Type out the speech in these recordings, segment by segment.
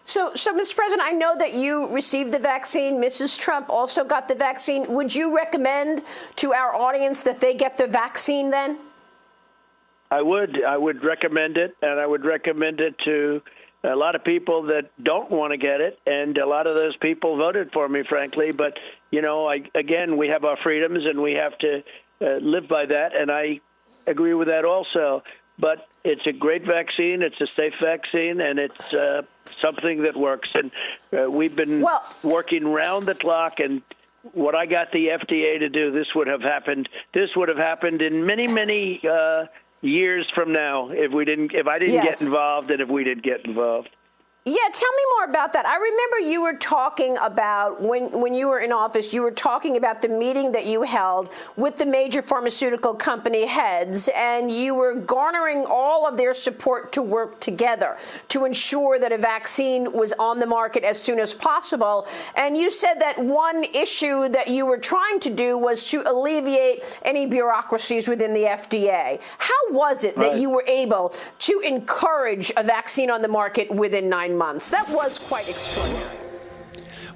So, Mr. President, I know that you received the vaccine. Mrs. Trump also got the vaccine. Would you recommend to our audience that they get the vaccine then? I would recommend it, and I would recommend it to a lot of people that don't want to get it, and a lot of those people voted for me, frankly. But, you know, again, we have our freedoms, and we have to live by that, and I agree with that also. But it's a great vaccine, it's a safe vaccine, and it's something that works. And we've been working round the clock, and what I got the FDA to do, this would have happened. This would have happened in many, many years from now if I didn't get involved and if we didn't get involved. Yeah, tell me more about that. I remember you were talking about, when you were in office, you were talking about the meeting that you held with the major pharmaceutical company heads, and you were garnering all of their support to work together to ensure that a vaccine was on the market as soon as possible. And you said that one issue that you were trying to do was to alleviate any bureaucracies within the FDA. How was it that you were able to encourage a vaccine on the market within 9 months? That was quite extraordinary.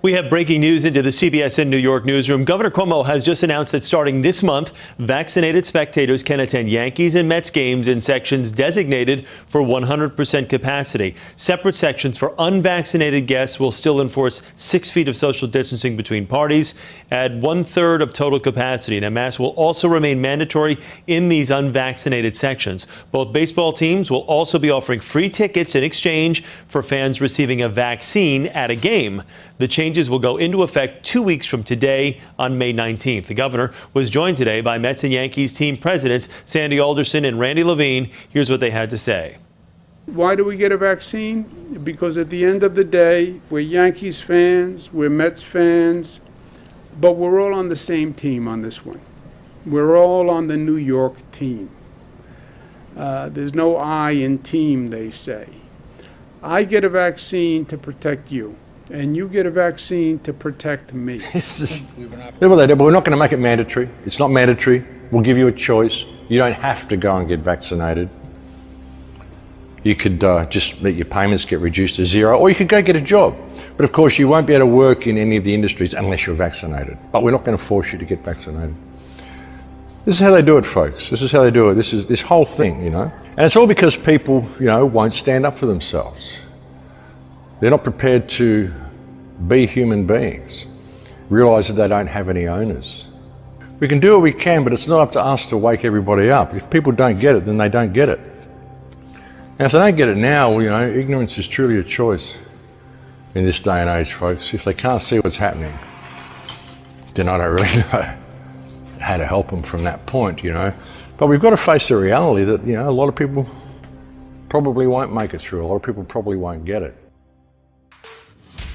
We have breaking news into the CBS in New York newsroom. Governor Cuomo has just announced that starting this month, vaccinated spectators can attend Yankees and Mets games in sections designated for 100% capacity. Separate sections for unvaccinated guests will still enforce 6 feet of social distancing between parties at 1/3 of total capacity. Now, masks will also remain mandatory in these unvaccinated sections. Both baseball teams will also be offering free tickets in exchange for fans receiving a vaccine at a game. The changes will go into effect 2 weeks from today on May 19th. The governor was joined today by Mets and Yankees team presidents Sandy Alderson and Randy Levine. Here's what they had to say. Why do we get a vaccine? Because at the end of the day, we're Yankees fans, we're Mets fans, but we're all on the same team on this one. We're all on the New York team. There's no I in team, they say. I get a vaccine to protect you, and you get a vaccine to protect me. But we're not going to make it mandatory. It's not mandatory. We'll give you a choice. You don't have to go and get vaccinated. You could just let your payments get reduced to zero, or you could go get a job. But of course, you won't be able to work in any of the industries unless you're vaccinated. But we're not going to force you to get vaccinated. This is how they do it, folks. This is how they do it. This is this whole thing, you know. And it's all because people, you know, won't stand up for themselves. They're not prepared to be human beings, realize that they don't have any owners. We can do what we can, but it's not up to us to wake everybody up. If people don't get it, then they don't get it. And if they don't get it now, you know, ignorance is truly a choice in this day and age, folks. If they can't see what's happening, then I don't really know how to help them from that point, you know. But we've got to face the reality that, you know, a lot of people probably won't make it through. A lot of people probably won't get it.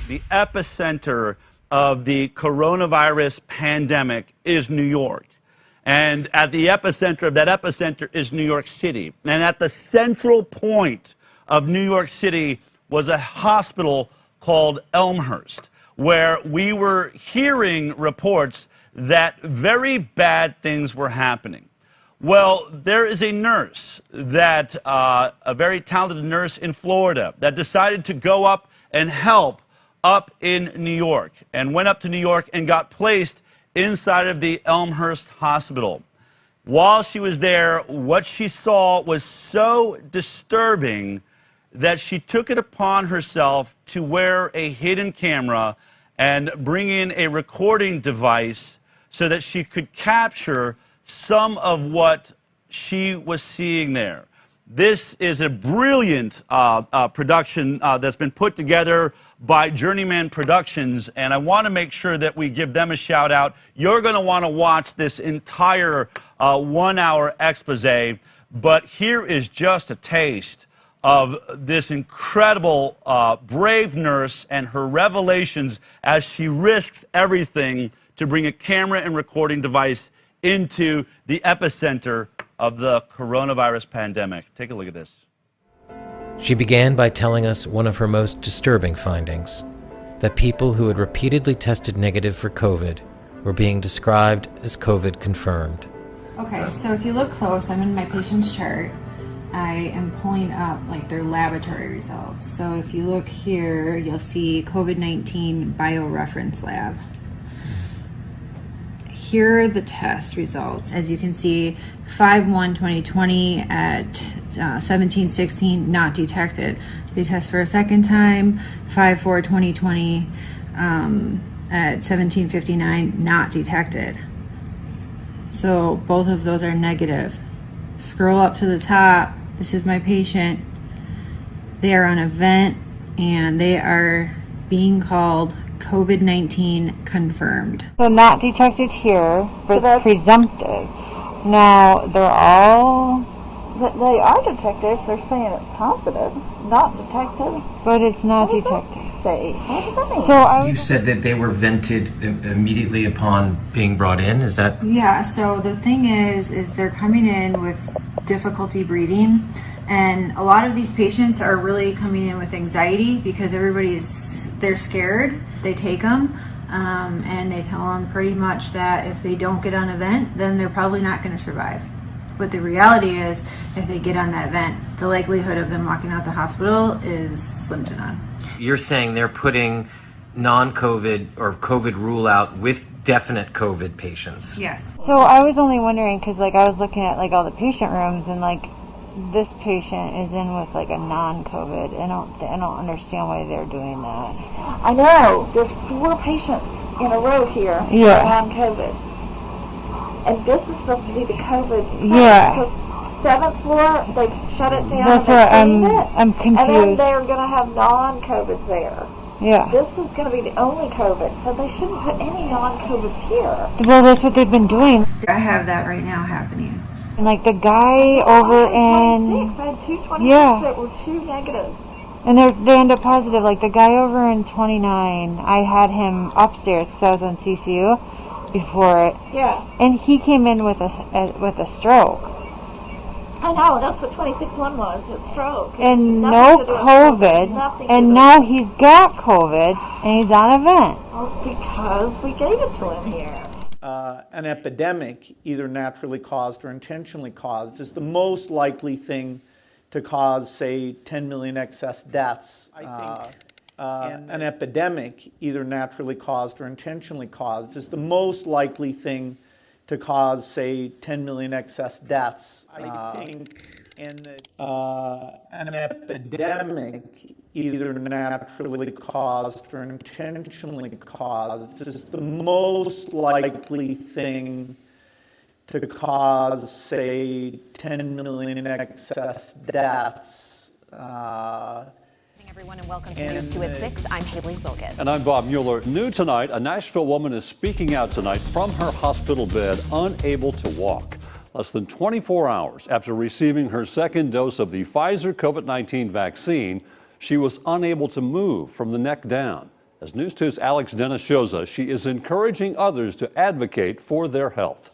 The epicenter of the coronavirus pandemic is New York. And at the epicenter of that epicenter is New York City. And at the central point of New York City was a hospital called Elmhurst, where we were hearing reports that very bad things were happening. Well, there is a nurse that, a very talented nurse in Florida, that decided to go up and help up in New York, and went up to New York and got placed inside of the Elmhurst Hospital. While she was there, what she saw was so disturbing that she took it upon herself to wear a hidden camera and bring in a recording device so that she could capture some of what she was seeing there. This is a brilliant production that's been put together by Journeyman Productions, and I want to make sure that we give them a shout out. You're going to want to watch this entire 1-hour expose, but here is just a taste of this incredible brave nurse and her revelations as she risks everything to bring a camera and recording device into the epicenter of the coronavirus pandemic. Take a look at this. She began by telling us one of her most disturbing findings, that people who had repeatedly tested negative for COVID were being described as COVID confirmed. Okay, so if you look close, I'm in my patient's chart. I am pulling up like their laboratory results. So if you look here, you'll see COVID-19 bioreference lab. Here are the test results. As you can see, 5/1/2020 at 17:16, not detected. They test for a second time, 5/4/2020 at 17:59, not detected. So both of those are negative. Scroll up to the top. This is my patient. They are on a vent and they are being called COVID-19 confirmed. So not detected here, but so presumptive. Now they're all... They are detected. They're saying it's positive. Not detected. But it's not detected. Say, what does that mean? So You said that they were vented immediately upon being brought in, is that? Yeah, so the thing is they're coming in with difficulty breathing, and a lot of these patients are really coming in with anxiety because they're scared. They take them and they tell them pretty much that if they don't get on a vent, then they're probably not going to survive. But the reality is, if they get on that vent, the likelihood of them walking out the hospital is slim to none. You're saying they're putting non-COVID or COVID rule out with definite COVID patients? Yes. So I was only wondering, because like I was looking at like all the patient rooms, and like this patient is in with like a non-COVID. I don't understand why they're doing that. I know. There's 4 patients in a row here on COVID. And this is supposed to be the COVID. Yeah. Because 7th floor, they shut it down. That's right. I'm confused. And then they're going to have non-COVIDs there. Yeah. This is going to be the only COVID, so they shouldn't put any non-COVIDs here. Well, that's what they've been doing. I have that right now happening. And like the guy over in... I had 2 26 that were 2 negatives. And they end up positive. Like the guy over in 29, I had him upstairs because I was on CCU before it. Yeah. And he came in with a stroke. I know, that's what 26-1 was, a stroke. And no COVID. And now he's got COVID and he's on a vent. Well, because we gave it to him here. An epidemic, either naturally caused or intentionally caused, is the most likely thing to cause, say, 10 million excess deaths. I think an epidemic, either naturally caused or intentionally caused, is the most likely thing to cause, say, 10 million excess deaths. I think an epidemic, either naturally caused or intentionally caused, is the most likely thing to cause, say, 10 million excess deaths. Everyone, and welcome to News 2 at 6. I'm Haley Wilkes. And I'm Bob Mueller. New tonight, a Nashville woman is speaking out tonight from her hospital bed, unable to walk. Less than 24 hours after receiving her second dose of the Pfizer COVID-19 vaccine, she was unable to move from the neck down. As News 2's Alex Dennis shows us, she is encouraging others to advocate for their health.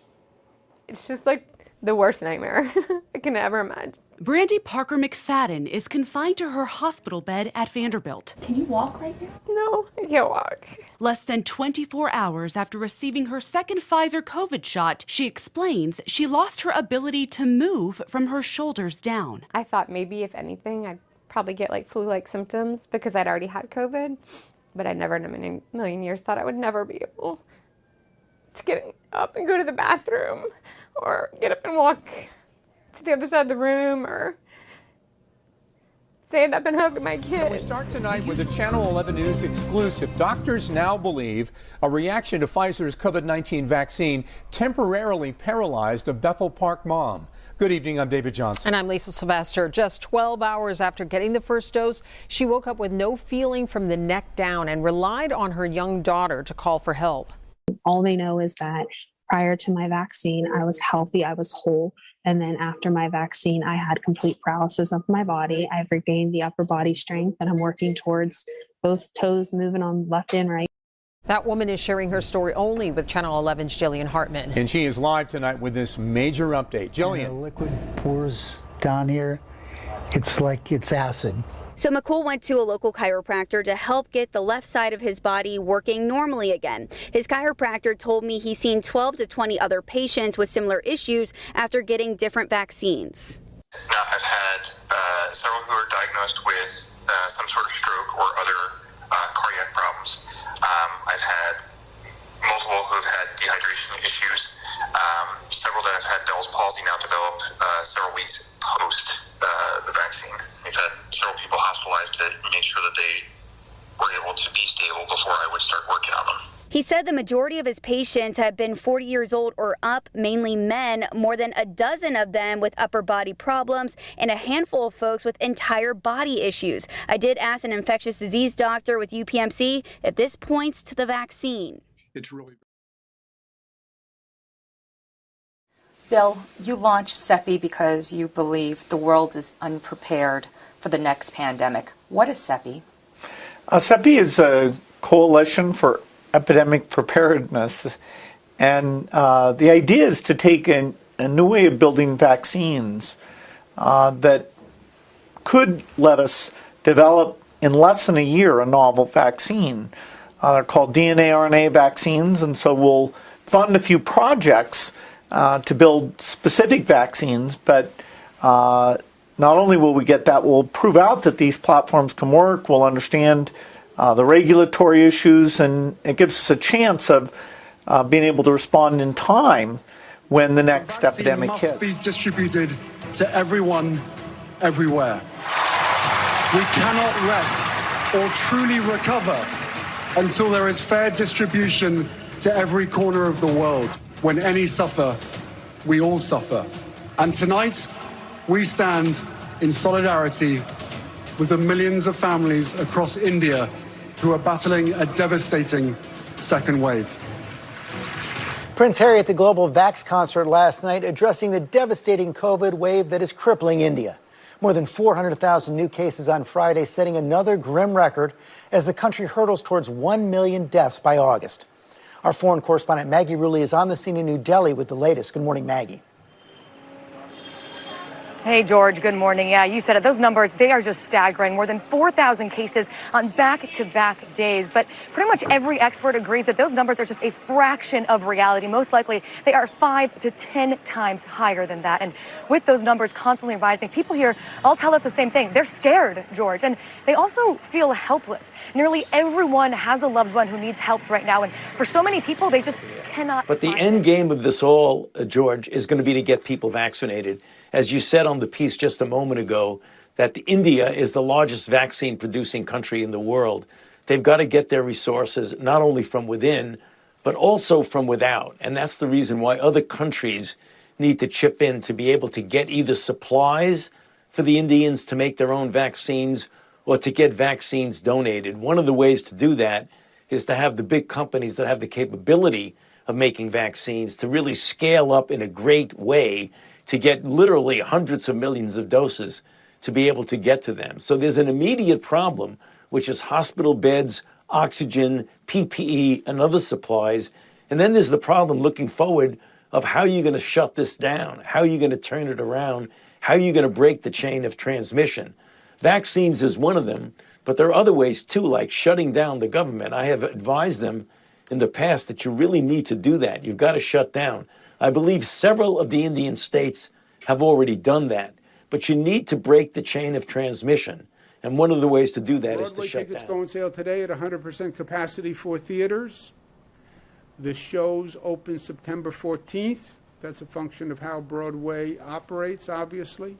It's just like the worst nightmare I can ever imagine. Brandy Parker McFadden is confined to her hospital bed at Vanderbilt. Can you walk right now? No, I can't walk. Less than 24 hours after receiving her second Pfizer COVID shot, she explains she lost her ability to move from her shoulders down. I thought maybe, if anything, I'd probably get like flu-like symptoms because I'd already had COVID, but I never in a million years thought I would never be able to get up and go to the bathroom or get up and walk to the other side of the room or stand up and hug my kid. We start tonight with a Channel 11 News exclusive. Doctors now believe a reaction to Pfizer's COVID-19 vaccine temporarily paralyzed a Bethel Park mom. Good evening, I'm David Johnson. And I'm Lisa Sylvester. Just 12 hours after getting the first dose, she woke up with no feeling from the neck down and relied on her young daughter to call for help. All they know is that prior to my vaccine, I was healthy, I was whole. And then after my vaccine, I had complete paralysis of my body. I've regained the upper body strength and I'm working towards both toes moving on left and right. That woman is sharing her story only with Channel 11's Jillian Hartman. And she is live tonight with this major update. Jillian. The liquid pours down here. It's like it's acid. So McCool went to a local chiropractor to help get the left side of his body working normally again. His chiropractor told me he's seen 12 to 20 other patients with similar issues after getting different vaccines. Now, I've had several who are diagnosed with some sort of stroke or other cardiac problems. I've had multiple who have had dehydration issues. Several that have had Bell's palsy now developed several weeks post the vaccine. We've had several people hospitalized to make sure that they were able to be stable before I would start working on them. He said the majority of his patients have been 40 years old or up, mainly men, more than a dozen of them with upper body problems, and a handful of folks with entire body issues. I did ask an infectious disease doctor with UPMC if this points to the vaccine. It's really. Bill, you launched CEPI because you believe the world is unprepared for the next pandemic. What is CEPI? CEPI is a coalition for epidemic preparedness, and the idea is to take a new way of building vaccines that could let us develop in less than a year a novel vaccine. They're called DNA-RNA vaccines, and so we'll fund a few projects to build specific vaccines, but not only will we get that, we'll prove out that these platforms can work, we'll understand the regulatory issues, and it gives us a chance of being able to respond in time when the next epidemic hits. Must be distributed to everyone, everywhere. We cannot rest or truly recover until there is fair distribution to every corner of the world. When any suffer, we all suffer. And tonight, we stand in solidarity with the millions of families across India who are battling a devastating second wave. Prince Harry at the Global Vax concert last night addressing the devastating COVID wave that is crippling India. More than 400,000 new cases on Friday, setting another grim record as the country hurdles towards 1 million deaths by August. Our foreign correspondent Maggie Rulli is on the scene in New Delhi with the latest. Good morning, Maggie. Hey, George. Good morning. Yeah, you said it. Those numbers, they are just staggering. More than 4,000 cases on back-to-back days. But pretty much every expert agrees that those numbers are just a fraction of reality. Most likely, they are 5 to 10 times higher than that. And with those numbers constantly rising, people here all tell us the same thing. They're scared, George, and they also feel helpless. Nearly everyone has a loved one who needs help right now. And for so many people, they just cannot. But the end game of this all, George, is going to be to get people vaccinated. As you said on the piece just a moment ago, that India is the largest vaccine producing country in the world. They've got to get their resources not only from within, but also from without. And that's the reason why other countries need to chip in to be able to get either supplies for the Indians to make their own vaccines or to get vaccines donated. One of the ways to do that is to have the big companies that have the capability of making vaccines to really scale up in a great way to get literally hundreds of millions of doses to be able to get to them. So there's an immediate problem, which is hospital beds, oxygen, PPE, and other supplies. And then there's the problem looking forward of how you're going to shut this down, how you're going to turn it around, how you're going to break the chain of transmission. Vaccines is one of them, but there are other ways too, like shutting down the government. I have advised them in the past that you really need to do that. You've got to shut down. I believe several of the Indian states have already done that, but you need to break the chain of transmission. And one of the ways to do that is to shut down. Tickets go on sale today at 100% capacity for theaters. The shows open September 14th. That's a function of how Broadway operates, obviously.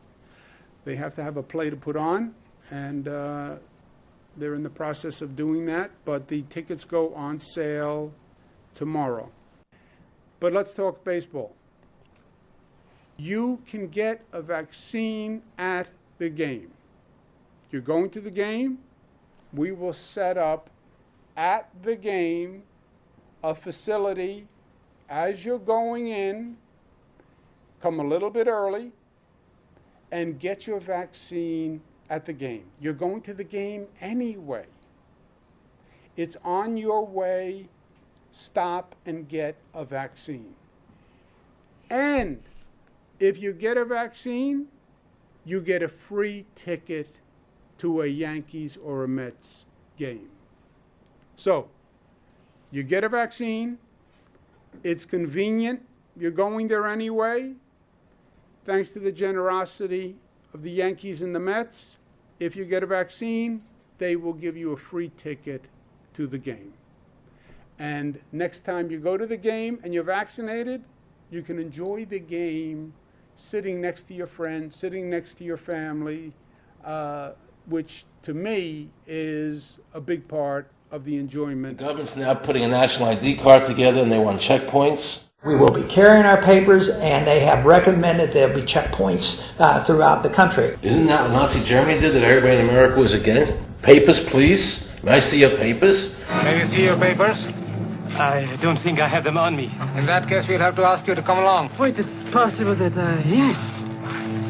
They have to have a play to put on, and they're in the process of doing that, but the tickets go on sale tomorrow. But let's talk baseball. You can get a vaccine at the game. You're going to the game, we will set up at the game a facility as you're going in, come a little bit early, and get your vaccine at the game. You're going to the game anyway. It's on your way. Stop and get a vaccine. And if you get a vaccine, you get a free ticket to a Yankees or a Mets game. So, you get a vaccine, it's convenient, you're going there anyway, thanks to the generosity of the Yankees and the Mets, if you get a vaccine, they will give you a free ticket to the game. And next time you go to the game and you're vaccinated, you can enjoy the game sitting next to your friend, sitting next to your family, which to me is a big part of the enjoyment. The government's now putting a national ID card together and they want checkpoints. We will be carrying our papers, and they have recommended there'll be checkpoints throughout the country. Isn't that what Nazi Germany did that everybody in America was against? Papers, please. May I see your papers? May we see your papers? I don't think I have them on me. In that case, we'll have to ask you to come along. Wait, it's possible that, yes.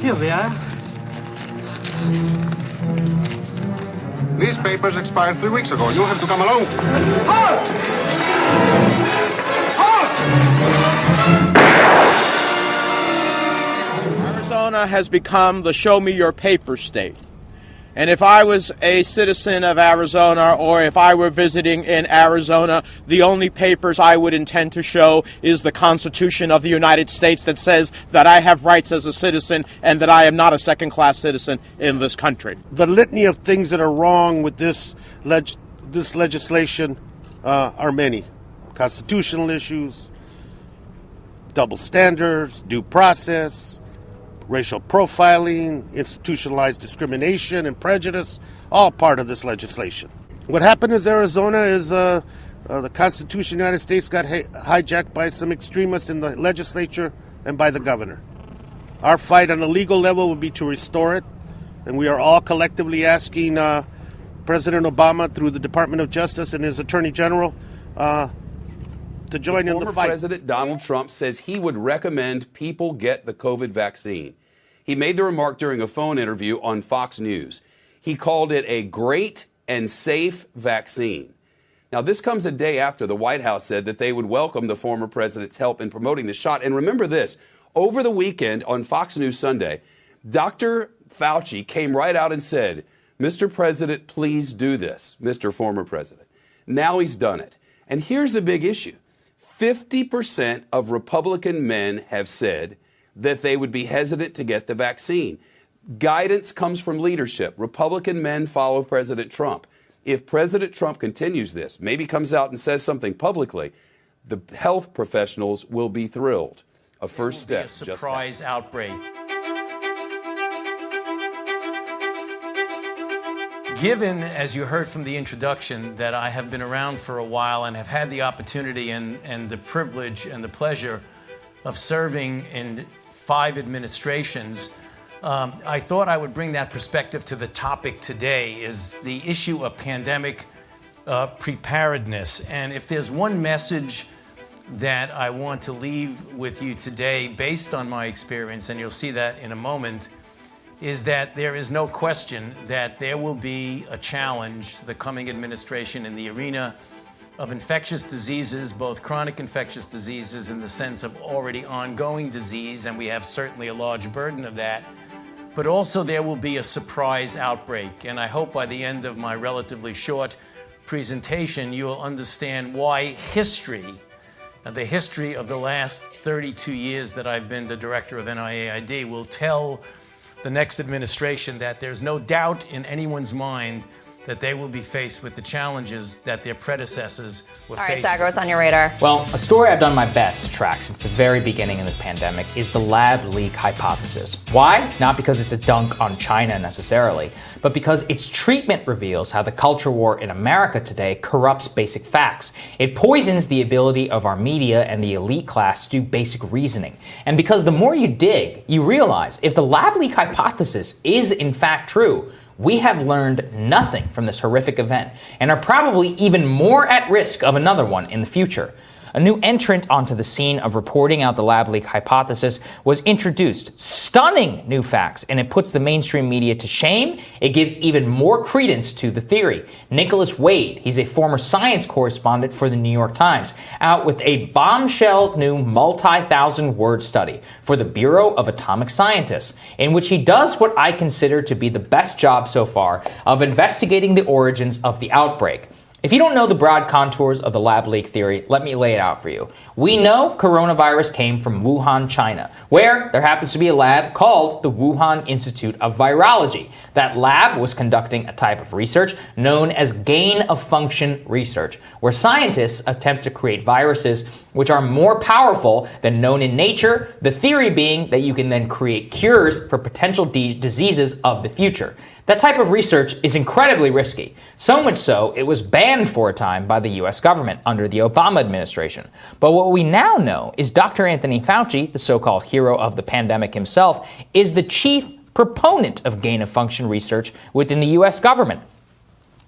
Here we are. These papers expired 3 weeks ago. You have to come along. Halt! Arizona has become the show me your paper state. And if I was a citizen of Arizona, or if I were visiting in Arizona, the only papers I would intend to show is the Constitution of the United States that says that I have rights as a citizen and that I am not a second-class citizen in this country. The litany of things that are wrong with this legislation are many. Constitutional issues, double standards, due process, racial profiling, institutionalized discrimination and prejudice, all part of this legislation. What happened in Arizona is the Constitution of the United States got hijacked by some extremists in the legislature and by the governor. Our fight on a legal level would be to restore it, and we are all collectively asking President Obama through the Department of Justice and his Attorney General to join in the fight. Former President Donald Trump says he would recommend people get the COVID vaccine. He made the remark during a phone interview on Fox News. He called it a great and safe vaccine. Now, this comes a day after the White House said that they would welcome the former president's help in promoting the shot. And remember this, over the weekend on Fox News Sunday, Dr. Fauci came right out and said, Mr. President, please do this, Mr. Former President. Now he's done it. And here's the big issue. 50% of Republican men have said that they would be hesitant to get the vaccine. Guidance comes from leadership. Republican men follow President Trump. If President Trump continues this, maybe comes out and says something publicly, the health professionals will be thrilled. A first step. A surprise outbreak. Given, as you heard from the introduction, that I have been around for a while and have had the opportunity and the privilege and the pleasure of serving in 5 administrations, I thought I would bring that perspective to the topic today, is the issue of pandemic preparedness. And if there's one message that I want to leave with you today, based on my experience, and you'll see that in a moment, is that there is no question that there will be a challenge to the coming administration in the arena of infectious diseases, both chronic infectious diseases in the sense of already ongoing disease, and we have certainly a large burden of that, but also there will be a surprise outbreak. And I hope by the end of my relatively short presentation, you will understand why history, the history of the last 32 years that I've been the director of NIAID, will tell the next administration that there's no doubt in anyone's mind that they will be faced with the challenges that their predecessors were faced with. All right, Sagar, what's on your radar? Well, a story I've done my best to track since the very beginning of the pandemic is the lab leak hypothesis. Why? Not because it's a dunk on China necessarily, but because its treatment reveals how the culture war in America today corrupts basic facts. It poisons the ability of our media and the elite class to do basic reasoning. And because the more you dig, you realize if the lab leak hypothesis is in fact true, we have learned nothing from this horrific event and are probably even more at risk of another one in the future. A new entrant onto the scene of reporting out the lab leak hypothesis was introduced. Stunning new facts, and it puts the mainstream media to shame. It gives even more credence to the theory. Nicholas Wade, he's a former science correspondent for the New York Times, out with a bombshell new multi-thousand-word study for the Bureau of Atomic Scientists, in which he does what I consider to be the best job so far of investigating the origins of the outbreak. If you don't know the broad contours of the lab leak theory, let me lay it out for you. We know coronavirus came from Wuhan, China, where there happens to be a lab called the Wuhan Institute of Virology. That lab was conducting a type of research known as gain-of-function research, where scientists attempt to create viruses which are more powerful than known in nature, the theory being that you can then create cures for potential diseases of the future. That type of research is incredibly risky, so much so it was banned for a time by the US government under the Obama administration. But what we now know is Dr. Anthony Fauci, the so-called hero of the pandemic himself, is the chief proponent of gain-of-function research within the US government.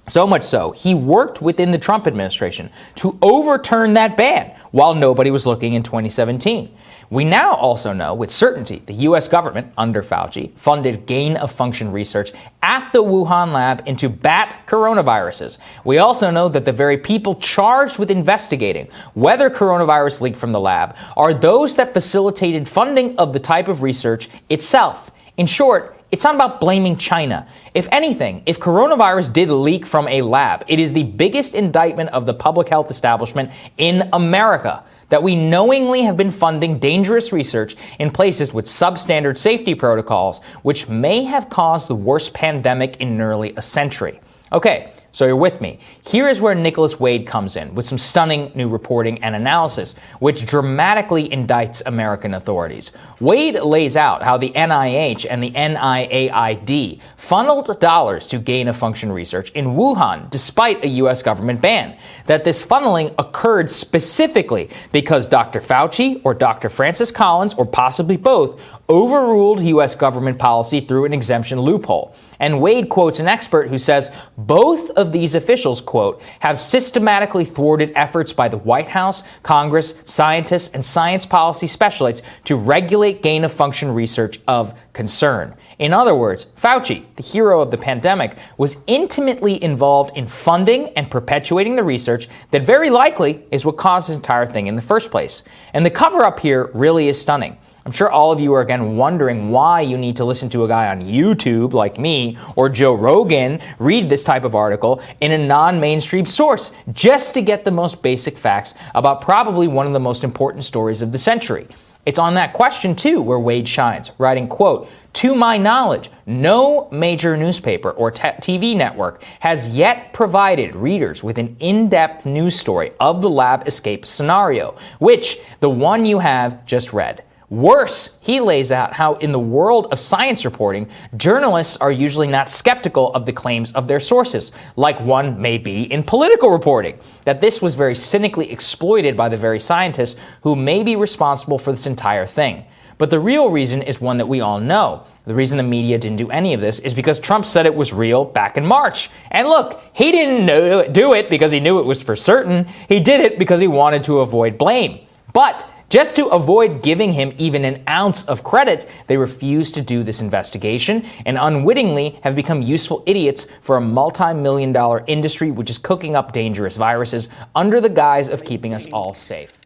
So much so, he worked within the Trump administration to overturn that ban while nobody was looking in 2017. We now also know with certainty the U.S. government, under Fauci, funded gain-of-function research at the Wuhan lab into bat coronaviruses. We also know that the very people charged with investigating whether coronavirus leaked from the lab are those that facilitated funding of the type of research itself. In short, it's not about blaming China. If anything, if coronavirus did leak from a lab, it is the biggest indictment of the public health establishment in America, that we knowingly have been funding dangerous research in places with substandard safety protocols, which may have caused the worst pandemic in nearly a century. Okay, so you're with me. Here is where Nicholas Wade comes in with some stunning new reporting and analysis, which dramatically indicts American authorities. Wade lays out how the NIH and the NIAID funneled dollars to gain-of-function research in Wuhan despite a U.S. government ban. That this funneling occurred specifically because Dr. Fauci or Dr. Francis Collins, or possibly both, overruled U.S. government policy through an exemption loophole. And Wade quotes an expert who says both of these officials, quote, have systematically thwarted efforts by the White House, Congress, scientists, and science policy specialists to regulate gain-of-function research of concern. In other words, Fauci, the hero of the pandemic, was intimately involved in funding and perpetuating the research that very likely is what caused this entire thing in the first place. And the cover-up here really is stunning. I'm sure all of you are again wondering why you need to listen to a guy on YouTube like me or Joe Rogan read this type of article in a non-mainstream source just to get the most basic facts about probably one of the most important stories of the century. It's on that question, too, where Wade shines, writing, quote, to my knowledge, no major newspaper or TV network has yet provided readers with an in-depth news story of the lab escape scenario, which the one you have just read. Worse, he lays out how in the world of science reporting, journalists are usually not skeptical of the claims of their sources, like one may be in political reporting, that this was very cynically exploited by the very scientists who may be responsible for this entire thing. But the real reason is one that we all know. The reason the media didn't do any of this is because Trump said it was real back in March. And look, he didn't do it because he knew it was for certain. He did it because he wanted to avoid blame. But just to avoid giving him even an ounce of credit, they refused to do this investigation and unwittingly have become useful idiots for a multi-million-dollar industry which is cooking up dangerous viruses under the guise of keeping us all safe.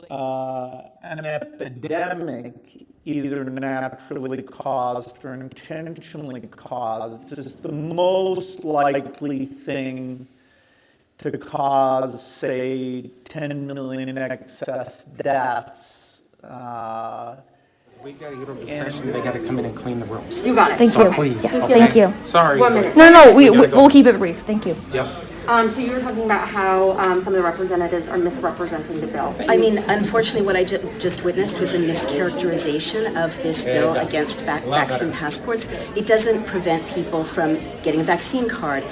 An epidemic, either naturally caused or intentionally caused, is the most likely thing to cause, say, 10 million excess deaths. We got to get over the session. They got to come in and clean the rooms. You got it. Thank you. Please. Yes, Okay. thank you. Sorry. 1 minute. No, we'll keep it brief. Thank you. Yep. So you were talking about how some of the representatives are misrepresenting the bill. I mean, unfortunately, what I just witnessed was a mischaracterization of this bill against vaccine passports. It doesn't prevent people from getting a vaccine card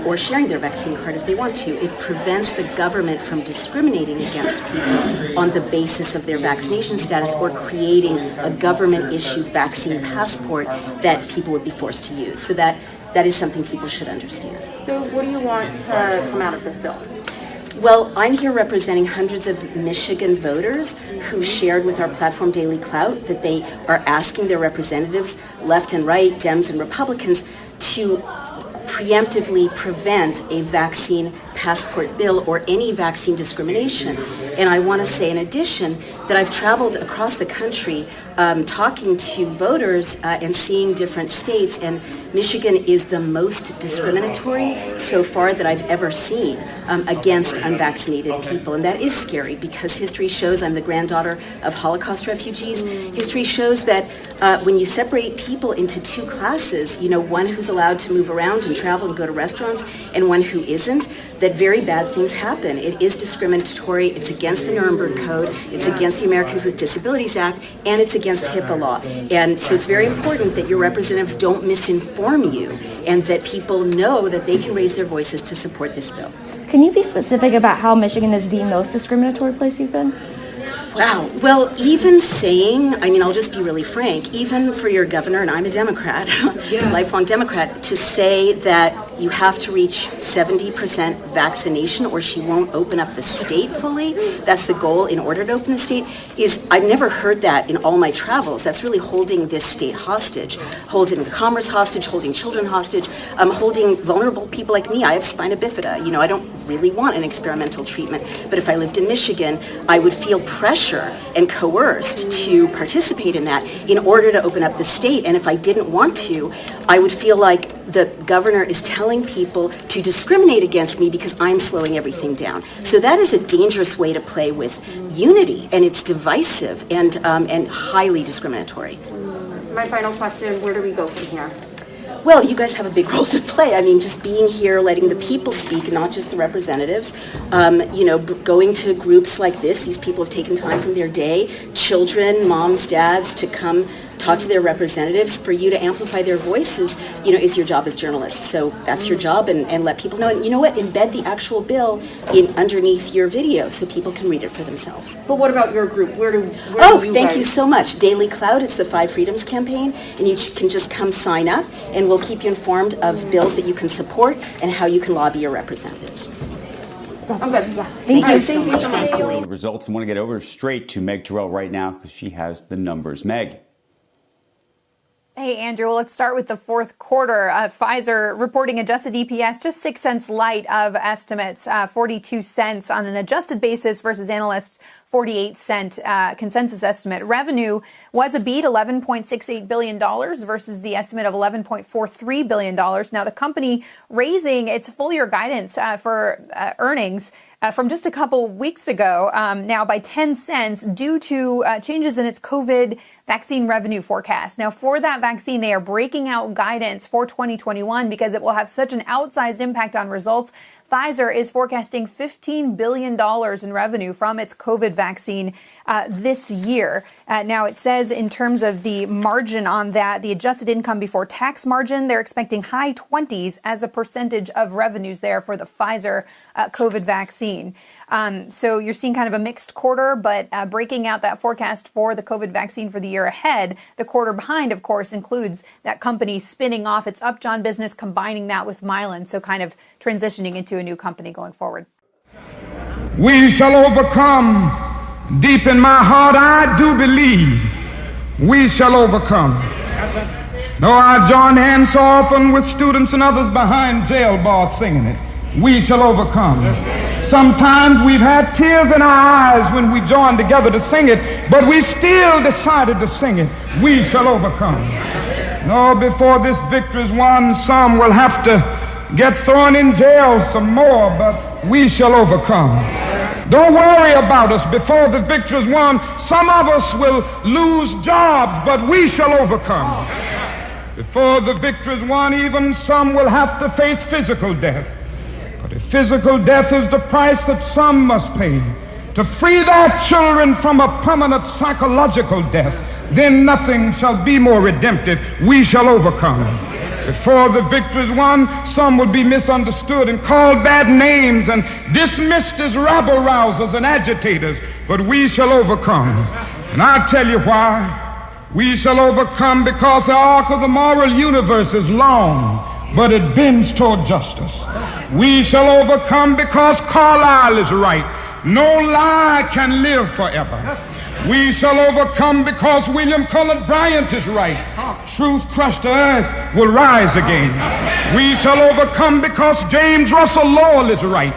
or sharing their vaccine card if they want to. It prevents the government from discriminating against people on the basis of their vaccination status or creating a government-issued vaccine passport that people would be forced to use. So that is something people should understand. So what do you want to come out of this bill? Well, I'm here representing hundreds of Michigan voters who shared with our platform Daily Clout that they are asking their representatives, left and right, Dems and Republicans, to preemptively prevent a vaccine passport bill or any vaccine discrimination. And I want to say, in addition, that I've traveled across the country talking to voters and seeing different states, and Michigan is the most discriminatory so far that I've ever seen against unvaccinated people. And that is scary because history shows, I'm the granddaughter of Holocaust refugees, history shows that when you separate people into two classes, one who's allowed to move around and travel and go to restaurants and one who isn't, that very bad things happen. It is discriminatory, it's against the Nuremberg Code, it's against the Americans with Disabilities Act, and it's against HIPAA law. And so it's very important that your representatives don't misinform you and that people know that they can raise their voices to support this bill. Can you be specific about how Michigan is the most discriminatory place you've been? Wow. Well, even saying, I'll just be really frank, even for your governor, and I'm a Democrat, lifelong Democrat, to say that you have to reach 70% vaccination or she won't open up the state fully, that's the goal in order to open the state, I've never heard that in all my travels. That's really holding this state hostage, holding the commerce hostage, holding children hostage, holding vulnerable people like me. I have spina bifida. I don't really want an experimental treatment, but if I lived in Michigan, I would feel pressure and coerced to participate in that in order to open up the state. And if I didn't want to, I would feel like the governor is telling people to discriminate against me because I'm slowing everything down. So that is a dangerous way to play with unity, and it's divisive and highly discriminatory. My final question, where do we go from here? Well, you guys have a big role to play. Just being here, letting the people speak, not just the representatives, going to groups like this. These people have taken time from their day, children, moms, dads, to come talk to their representatives. For you to amplify their voices, is your job as journalists. So that's your job, and let people know. And you know what? Embed the actual bill underneath your video so people can read it for themselves. But what about your group? Thank you so much. Daily Cloud, it's the 5 Freedoms campaign, and you can just come sign up, and we'll keep you informed of bills that you can support and how you can lobby your representatives. Okay. Yeah. Thank you so much. Thank you. Results, and want to get over straight to Meg Terrell right now because she has the numbers. Meg. Hey, Andrew. Well, let's start with the fourth quarter. Pfizer reporting adjusted EPS just 6 cents light of estimates, 42 cents on an adjusted basis versus analysts' 48-cent consensus estimate. Revenue was a beat, $11.68 billion versus the estimate of $11.43 billion. Now, the company raising its full-year guidance for earnings from just a couple weeks ago, now by 10 cents due to changes in its COVID vaccine revenue forecast. Now, for that vaccine, they are breaking out guidance for 2021 because it will have such an outsized impact on results. Pfizer is forecasting $15 billion in revenue from its COVID vaccine this year. Now, it says in terms of the margin on that, the adjusted income before tax margin, they're expecting high 20s as a percentage of revenues there for the Pfizer COVID vaccine. So you're seeing kind of a mixed quarter, but breaking out that forecast for the COVID vaccine for the year ahead, the quarter behind, of course, includes that company spinning off its Upjohn business, combining that with Mylan, so kind of transitioning into a new company going forward. We shall overcome. Deep in my heart, I do believe we shall overcome. Though I join hands so often with students and others behind jail bars singing it, we shall overcome. Sometimes we've had tears in our eyes when we joined together to sing it, but we still decided to sing it. We shall overcome. No, before this victory is won, some will have to get thrown in jail some more, but we shall overcome. Don't worry about us. Before the victory is won, some of us will lose jobs, but we shall overcome. Before the victory is won, even some will have to face physical death. But if physical death is the price that some must pay to free their children from a permanent psychological death, then nothing shall be more redemptive. We shall overcome. Before the victory is won, some will be misunderstood and called bad names and dismissed as rabble-rousers and agitators, but we shall overcome. And I'll tell you why. We shall overcome because the arc of the moral universe is long, but it bends toward justice. We shall overcome because Carlyle is right. No lie can live forever. We shall overcome because William Cullen Bryant is right. Truth crushed to earth will rise again. We shall overcome because James Russell Lowell is right.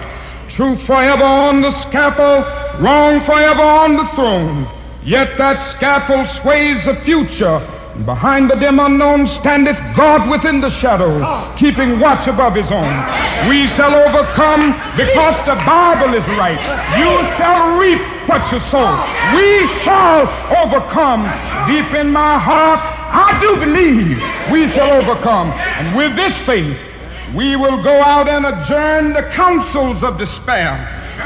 truth forever on the scaffold, wrong forever on the throne. Yet that scaffold sways the future. Behind the dim unknown standeth God within the shadow, keeping watch above his own. We shall overcome because the Bible is right. You shall reap what you sow. We shall overcome. Deep in my heart, I do believe we shall overcome. And with this faith, we will go out and adjourn the councils of despair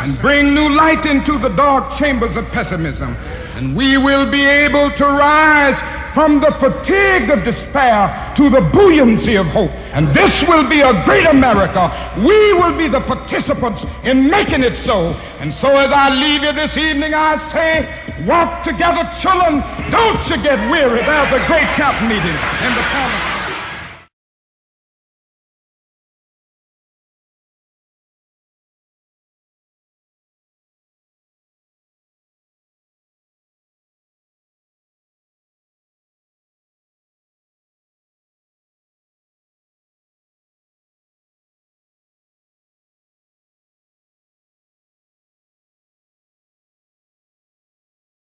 and bring new light into the dark chambers of pessimism. And we will be able to rise from the fatigue of despair to the buoyancy of hope. And this will be a great America. We will be the participants in making it so. And so as I leave you this evening, I say, walk together, children. Don't you get weary. There's a great camp meeting in the parliament.